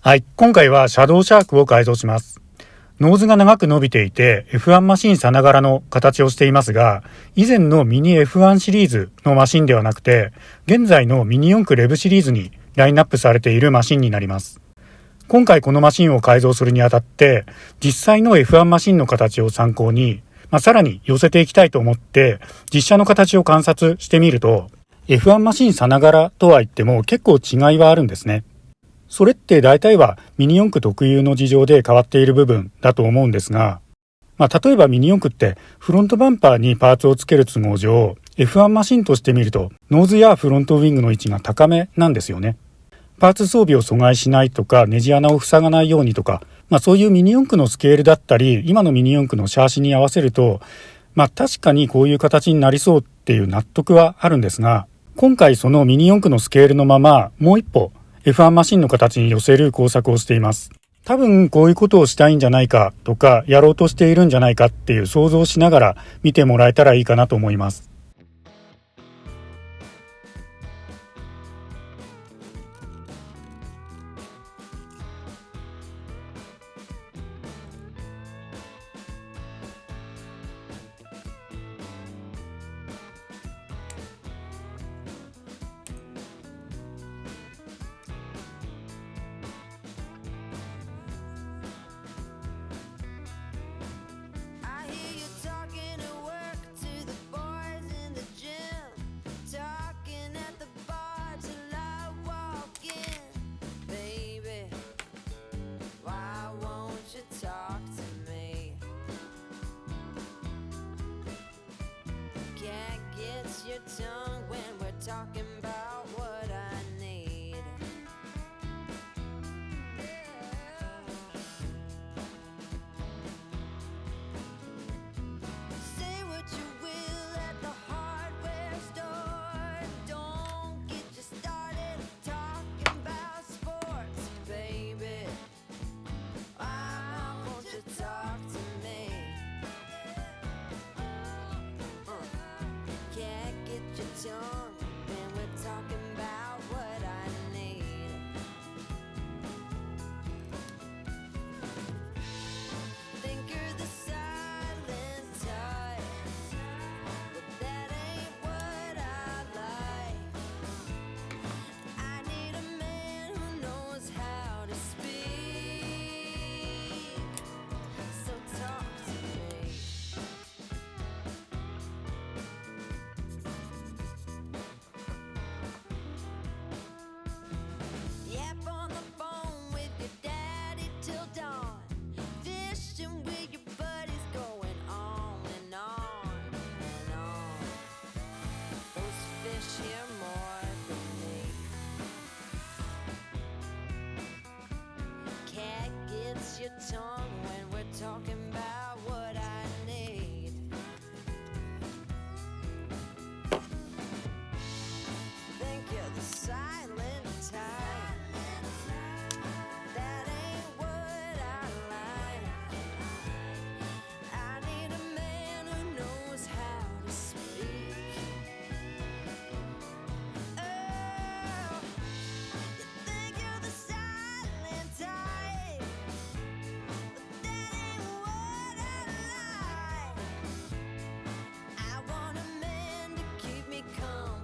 はい、今回はシャドウシャークを改造します。ノーズが長く伸びていて F1 マシンさながらの形をしていますが、以前のミニ F1 シリーズのマシンではなくて、現在のミニ四駆レブシリーズにラインナップされているマシンになります。今回このマシンを改造するにあたって、実際の F1 マシンの形を参考に、さらに寄せていきたいと思って実車の形を観察してみると、F1 マシンさながらとは言っても結構違いはあるんですね。それって大体はミニ四駆特有の事情で変わっている部分だと思うんですが、例えばミニ四駆ってフロントバンパーにパーツをつける都合上、F1 マシンとして見るとノーズやフロントウィングの位置が高めなんですよね。パーツ装備を阻害しないとか、ネジ穴を塞がないようにとか、そういうミニ四駆のスケールだったり、今のミニ四駆のシャーシに合わせると、確かにこういう形になりそうっていう納得はあるんですが、今回そのミニ四駆のスケールのままもう一歩F1 マシンの形に寄せる工作をしています。多分こういうことをしたいんじゃないかとか、やろうとしているんじゃないかっていう想像をしながら見てもらえたらいいかなと思います。I hear you talking at work to the boys in the gym, talking at the bar till I walk in. Baby, why won't you talk to me? Can't get your tongue when we're talking about what I need. Say what you will at the hardware store. Don't get you started talking about sports, baby. Why won't you talk to me? Can't get your tongue when we're talking about what I need. Think you're the silent type, but that ain't what I like. I need a man who knows how to speak, so talk to me. Yap on the phone with your daddy till dawn, fishing with your buddies, going on and on and on. Those fish hear more than me. Cat gets your tongue when we're talking about what I need. Think you're the silent type, that ain't what I like. I need a man who knows how to speak. Oh, you think you're the silent type, but that ain't what I like. I want a man to keep me company.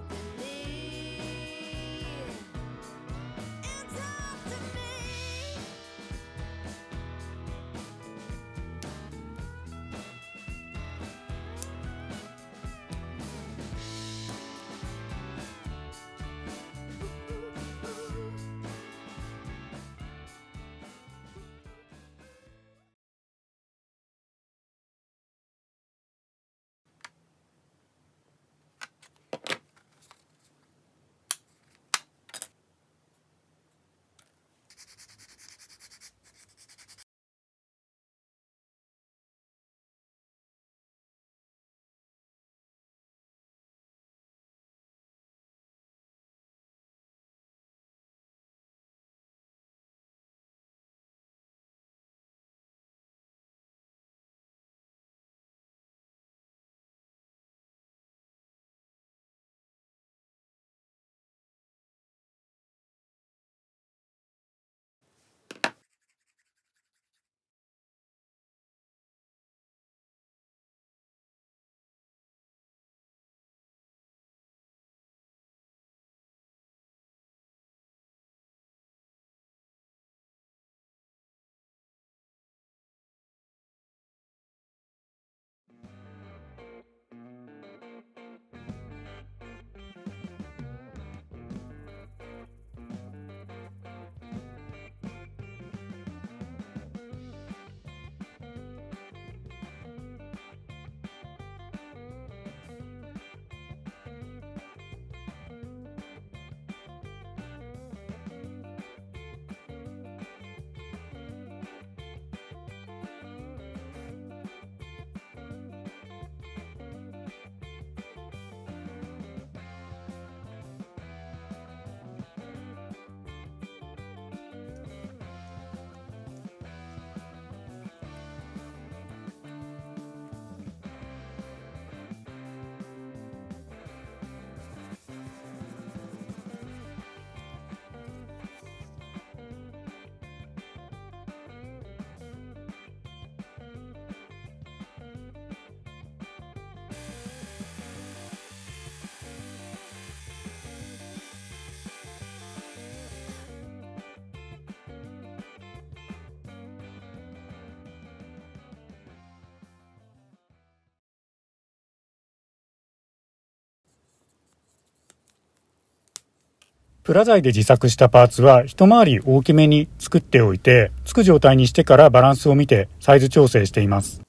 プラ材で自作したパーツは一回り大きめに作っておいて、つく状態にしてからバランスを見てサイズ調整しています。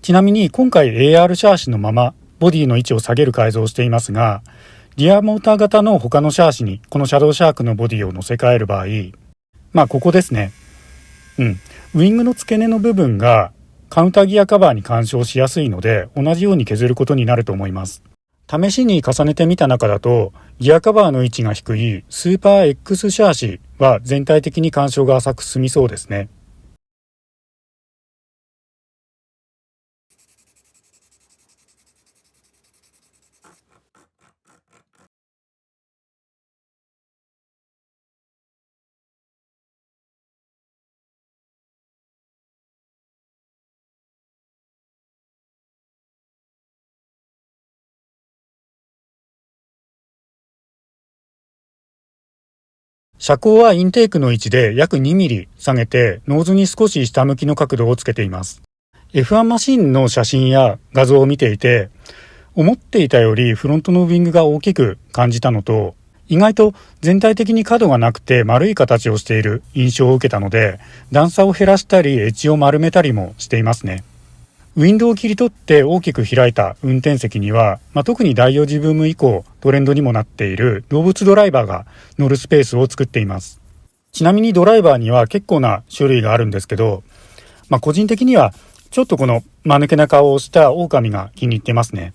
ちなみに今回 AR シャーシのままボディの位置を下げる改造をしていますが、リアモーター型の他のシャーシにこのシャドウシャークのボディを乗せ替える場合、ここですね。ウィングの付け根の部分がカウンターギアカバーに干渉しやすいので、同じように削ることになると思います。試しに重ねてみた中だと、ギアカバーの位置が低いスーパー X シャーシは全体的に干渉が浅く済みそうですね。車高はインテークの位置で約2ミリ下げて、ノーズに少し下向きの角度をつけています。F1 マシンの写真や画像を見ていて、思っていたよりフロントのウィングが大きく感じたのと、意外と全体的に角がなくて丸い形をしている印象を受けたので、段差を減らしたりエッジを丸めたりもしていますね。ウィンドウを切り取って大きく開いた運転席には、特に第4次ブーム以降トレンドにもなっている動物ドライバーが乗るスペースを作っています。ちなみにドライバーには結構な種類があるんですけど、個人的にはちょっとこの間抜けな顔をした狼が気に入ってますね。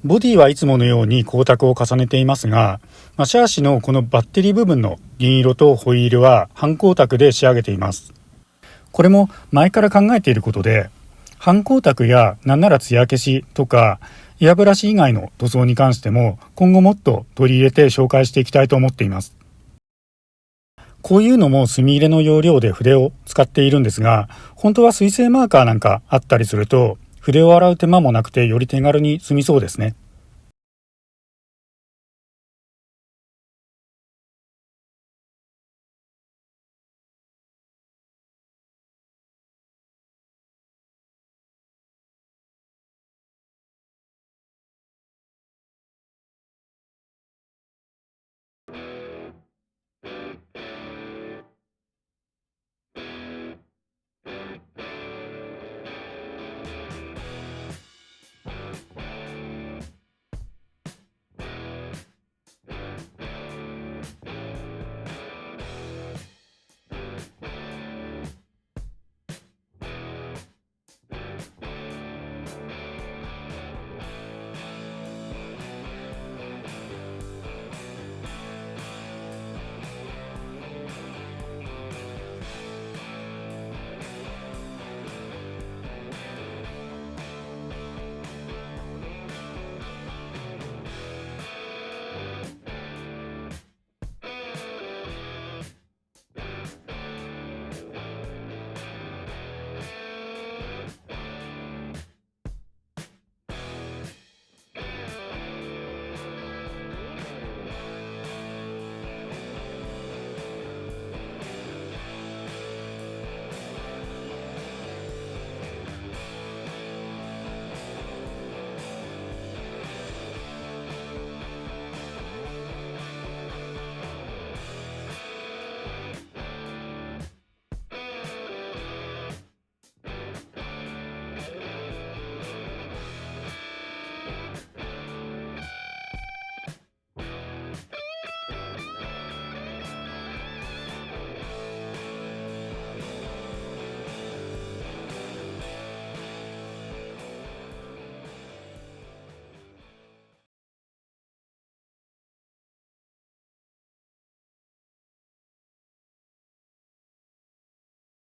ボディはいつものように光沢を重ねていますが、シャーシのこのバッテリー部分の銀色とホイールは半光沢で仕上げています。これも前から考えていることで、半光沢やなんなら艶消しとかエアブラシ以外の塗装に関しても今後もっと取り入れて紹介していきたいと思っています。こういうのも墨入れの要領で筆を使っているんですが、本当は水性マーカーなんかあったりすると筆を洗う手間もなくてより手軽に済みそうですね。